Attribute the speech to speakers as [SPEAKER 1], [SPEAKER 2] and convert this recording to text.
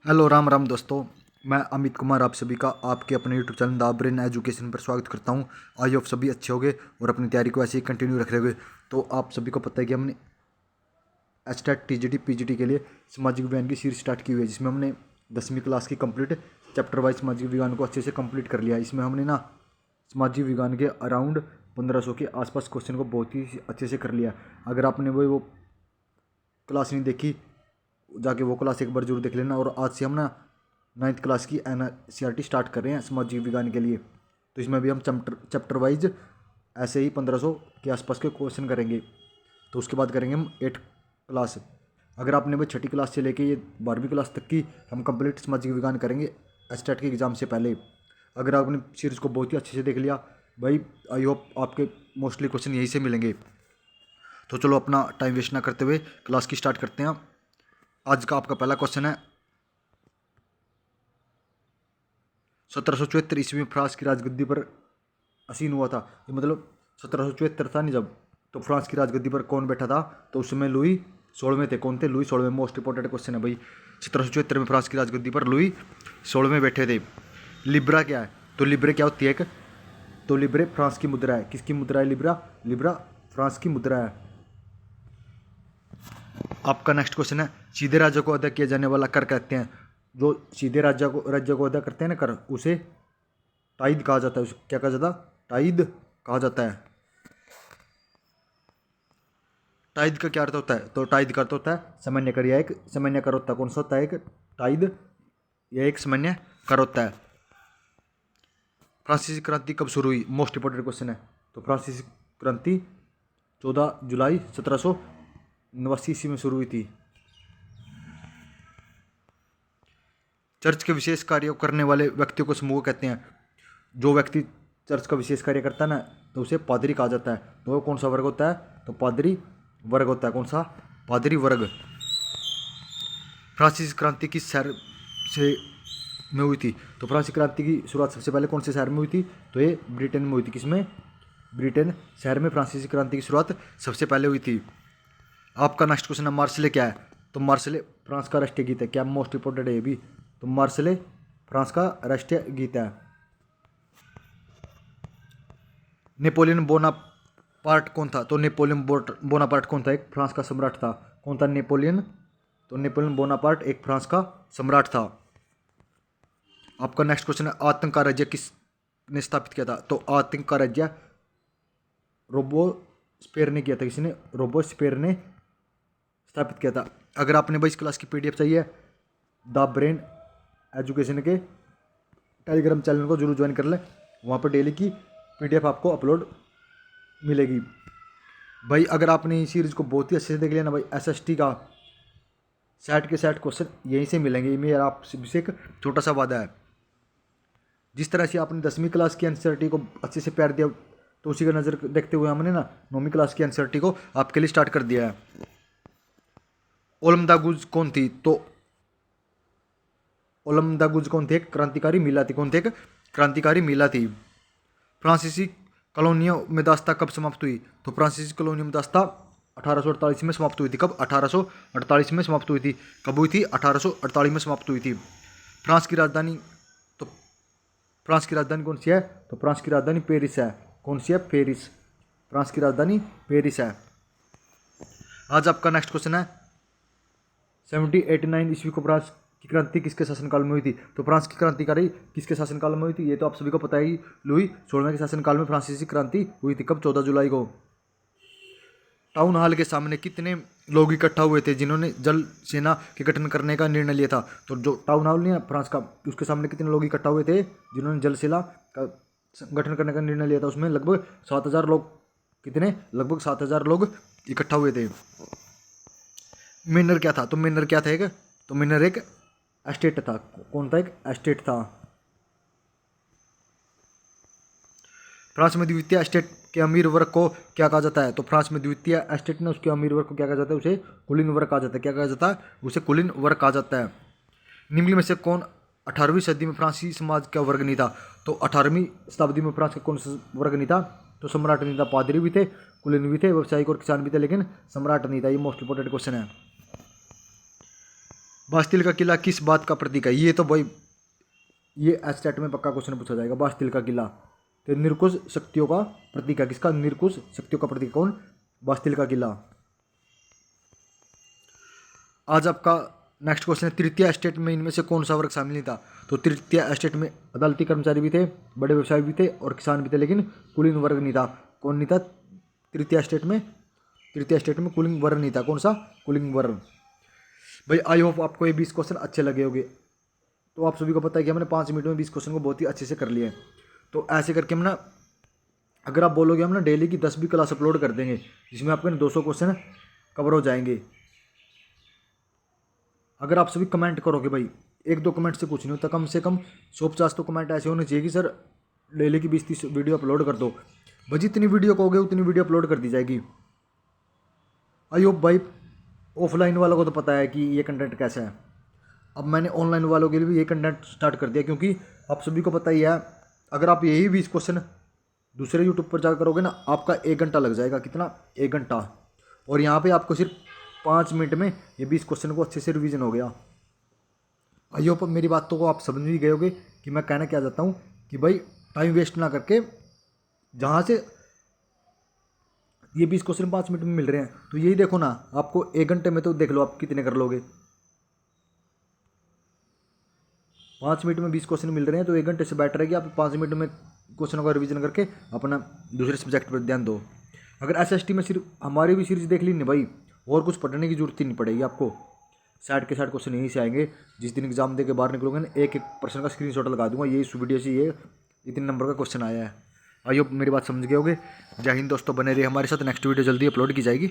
[SPEAKER 1] Hello Ram Ram दोस्तों। मैं अमित कुमार आप सभी का आपके अपने YouTube channel the brain education पर स्वागत करता हूं। आई होप सभी अच्छे होंगे और अपनी तैयारी को ऐसे ही कंटिन्यू रख रहे होंगे। तो आप सभी को पता है कि हमने एचटेट टीजीटी पीजीटी के लिए सामाजिक विज्ञान की सीरीज स्टार्ट की हुई है, जिसमें हमने 10वीं क्लास की कंप्लीट चैप्टर वाइज सामाजिक विज्ञान को अच्छे से कंप्लीट कर लिया है। इसमें हमने ना सामाजिक विज्ञान के अराउंड 1500 के आसपास क्वेश्चन को बहुत ही अच्छे से कर लिया। अगर आपने वो क्लास नहीं देखी, जाके वो क्लास एक बार जरूर देख लेना। और आज से हम ना 9th क्लास की NCERT स्टार्ट कर रहे हैं सामाजिक विज्ञान के लिए। तो इसमें भी हम चैप्टर वाइज ऐसे ही 1500 के आसपास के क्वेश्चन करेंगे। तो उसके बाद करेंगे हम 8th क्लास। अगर आपने भाई 6ठी क्लास से लेके ये 12वीं क्लास तक की हम कंप्लीट सामाजिक विज्ञान करेंगे एचटेट के एग्ज़ाम से पहले। अगर आपने सीरीज़ को बहुत ही अच्छे से देख लिया भाई, आई होप आपके मोस्टली क्वेश्चन यहीं से मिलेंगे। तो चलो अपना टाइम वेस्ट ना करते हुए क्लास की स्टार्ट करते हैं। आज का आपका पहला क्वेश्चन है 1774 ईस्वी में फ्रांस की राजगद्दी पर आसीन हुआ था। ये मतलब 1774 था नहीं जब, तो फ्रांस की राजगद्दी पर कौन बैठा था? तो उस समय लुई 16वें थे। कौन थे? लुई 16वें। मोस्ट इंपॉर्टेंट क्वेश्चन है भाई। 1774 में फ्रांस की राजगद्दी पर लुई 16वें बैठे थे। लिब्रा क्या है? तो लिब्रे क्या होती है एक? तो लिब्रे फ्रांस की मुद्रा है। किसकी मुद्रा है लिब्रा? लिब्रा फ्रांस की मुद्रा है। आपका नेक्स्ट क्वेश्चन है सीधे राज्य को अदा किया जाने वाला कर कहते हैं। जो सीधे राज्य को अदा करते हैं ना कर, उसे टाइद कहा जाता है। उसे क्या कहा जाता है? टाइद कहा जाता है। टाइद का क्या अर्थ होता है? तो टाइद का अर्थ होता है सामान्य कर, या एक सामान्य कर होता है। कौन सा होता है? एक टाइद या एक सामान्य कर होता है। फ्रांसीसी क्रांति कब शुरू हुई? मोस्ट इंपोर्टेंट क्वेश्चन है। तो फ्रांसीसी क्रांति 14 जुलाई 1789 ईस्वी में शुरू हुई थी। चर्च के विशेष कार्य करने वाले व्यक्तियों को समूह कहते हैं। जो व्यक्ति चर्च का विशेष कार्य करता है ना, तो उसे पादरी कहा जाता है। तो वो कौन सा वर्ग होता है? तो पादरी वर्ग होता है। कौन सा? पादरी वर्ग। फ्रांसीसी क्रांति किस शहर से में हुई थी? तो फ्रांसीसी क्रांति की शुरुआत सबसे पहले कौन से शहर में हुई थी? तो ये ब्रिटेन में हुई थी। किसमें? ब्रिटेन शहर में फ्रांसीसी क्रांति की शुरुआत सबसे पहले हुई थी। आपका नेक्स्ट क्वेश्चन है मार्शले क्या है? तो मार्शले फ्रांस का राष्ट्रीय गीत है। क्या? मोस्ट इंपोर्टेंट है ये भी। तो मार्शले फ्रांस का राष्ट्रीय गीत है। नेपोलियन बोनापार्ट कौन था? तो नेपोलियन बोनापार्ट कौन था? एक फ्रांस का सम्राट था। कौन था? नेपोलियन। तो नेपोलियन बोनापार्ट एक फ्रांस का सम्राट था। आपका नेक्स्ट क्वेश्चन है आतंक का राज्य किसने स्थापित किया था? तो आतंक का राज्य रोबोस्पेयर ने किया था। किसने? रोबोस्पेयर ने स्थापित किया था। अगर आपने भाई इस क्लास की PDF चाहिए, द ब्रेन एजुकेशन के टेलीग्राम चैनल को जरूर ज्वाइन कर ले। वहाँ पर डेली की PDF आपको अपलोड मिलेगी। भाई अगर आपने इस सीरीज़ को बहुत ही अच्छे से देख लिया ना भाई, SST का सेट के सेट क्वेश्चन यहीं से मिलेंगे। मेरा आपसे एक छोटा सा वादा है। जिस तरह से आपने 10वीं क्लास की NCERT को अच्छे से प्यार दिया, तो उसी का नज़र देखते हुए हमने ना 9वीं क्लास की NCERT को आपके लिए स्टार्ट कर दिया है। ओलमदागुज कौन थी? तो ओलमदागुज कौन थे? एक क्रांतिकारी महिला थी। कौन थे? एक क्रांतिकारी महिला थी। फ्रांसीसी कॉलोनियों में दास्ता कब समाप्त हुई? तो फ्रांसीसी कॉलोनियों में दास्ता 1848 में समाप्त हुई थी। कब? 1848 में समाप्त हुई थी। कब हुई थी? 1848 में समाप्त हुई थी। फ्रांस की राजधानी, तो फ्रांस की राजधानी कौन सी है? तो फ्रांस की राजधानी पेरिस है। कौन सी है? पेरिस। फ्रांस की राजधानी पेरिस है। आज आपका नेक्स्ट क्वेश्चन है 1789 ईस्वी को फ्रांस की क्रांति किसके शासनकाल में हुई थी? तो फ्रांस की क्रांतिकारी किसके शासनकाल में हुई थी? ये तो आप सभी को पता है ही। लुई 16वें के शासनकाल में फ्रांसीसी क्रांति हुई थी। कब? 14 जुलाई को। टाउन हॉल के सामने कितने लोग इकट्ठा हुए थे जिन्होंने जल सेना के गठन करने का निर्णय लिया था? तो जो टाउन हॉल नहीं है फ्रांस का, उसके सामने कितने लोग इकट्ठा हुए थे जिन्होंने जल सेना का गठन करने का निर्णय लिया था? उसमें लगभग 7000 लोग। कितने? लगभग 7000 लोग इकट्ठा हुए थे। मिनर क्या था? तो मिनर क्या था? एक तो मिनर एक एस्टेट था। कौन था? एक एस्टेट था। फ्रांस में द्वितीय एस्टेट के अमीर वर्ग को क्या कहा जाता है? तो फ्रांस में द्वितीय एस्टेट ने उसके अमीर वर्ग को क्या कहा जाता है? उसे कुलीन वर्ग कहा जाता है। क्या कहा जाता है? उसे कुलीन वर्ग कहा जाता है। निम्न में से कौन 18वीं सदी में फ्रांसीसी समाज का वर्ग नहीं था? तो 18वीं शताब्दी में फ्रांस का कौन सा वर्ग नहीं था? तो सम्राट नहीं था। पादरी भी थे, कुलीन भी थे, व्यवसायिक और किसान भी थे, लेकिन सम्राट नहीं था। ये मोस्ट इंपोर्टेंट क्वेश्चन है। बास्तिल का किला किस बात का प्रतीक है? ये तो भाई ये एस्टेट में पक्का क्वेश्चन पूछा जाएगा। बास्तिल का किला तो निरकुश शक्तियों का प्रतीक है। किसका? निरकुश शक्तियों का प्रतीक कौन? बास्तिल का किला। आज आपका नेक्स्ट क्वेश्चन है, तृतीय एस्टेट में इनमें से कौन सा वर्ग शामिल नहीं था? तो तृतीय एस्टेट में अदालती कर्मचारी भी थे, बड़े व्यवसायी भी थे और किसान भी थे, लेकिन कुलीन वर्ग नहीं था। कौन नहीं था तृतीय एस्टेट में? तृतीय एस्टेट में कुलीन वर्ग नहीं था। कौन सा? कुलीन वर्ग। भाई आई होप आपको ये 20 क्वेश्चन अच्छे लगे होंगे। तो आप सभी को पता है कि हमने 5 मिनट में 20 क्वेश्चन को बहुत ही अच्छे से कर लिए। तो ऐसे करके हम ना, अगर आप बोलोगे हम ना डेली की 10 भी क्लास अपलोड कर देंगे, जिसमें आपके 200 क्वेश्चन कवर हो जाएंगे। अगर आप सभी कमेंट करोगे, भाई 1-2 कमेंट से कुछ नहीं होता, कम से कम 150 तो कमेंट ऐसे होने चाहिए कि सर डेली की 20-30 वीडियो अपलोड कर दो। भाई जितनी वीडियो कहोगे उतनी वीडियो अपलोड कर दी जाएगी। आई होप भाई ऑफलाइन वालों को तो पता है कि ये कंटेंट कैसा है। अब मैंने ऑनलाइन वालों के लिए भी ये कंटेंट स्टार्ट कर दिया, क्योंकि आप सभी को पता ही है, अगर आप यही 20 क्वेश्चन दूसरे यूट्यूब पर जाकर करोगे ना, आपका 1 घंटा लग जाएगा। कितना? 1 घंटा। और यहाँ पे आपको सिर्फ 5 मिनट में ये 20 क्वेश्चन को अच्छे से रिवीजन हो गया। आई होप मेरी बातों को आप समझ भी गए होगे कि मैं कहना क्या चाहता हूँ, कि भाई टाइम वेस्ट ना करके, जहाँ से ये 20 क्वेश्चन 5 मिनट में मिल रहे हैं, तो यही देखो ना, आपको 1 घंटे में तो देख लो आप कितने कर लोगे। 5 मिनट में 20 क्वेश्चन मिल रहे हैं, तो 1 घंटे से बेटर है कि आप 5 मिनट में क्वेश्चनों का रिवीजन करके अपना दूसरे सब्जेक्ट पर ध्यान दो। अगर एसएसटी में सिर्फ हमारी भी सीरीज देख ली नहीं भाई, और कुछ पढ़ने की जरूरत ही नहीं पड़ेगी आपको। साइड के साइड क्वेश्चन यहीं से आएंगे। जिस दिन एग्जाम दे के बाहर निकलोगे ना, एक एक पर्सन का स्क्रीनशॉट लगा दूंगा, ये इस वीडियो से ये इतने नंबर का क्वेश्चन आया है। आई होप मेरी बात समझ गए होगे। जय हिंद दोस्तों, बने रहिए हमारे साथ। नेक्स्ट वीडियो जल्दी अपलोड की जाएगी।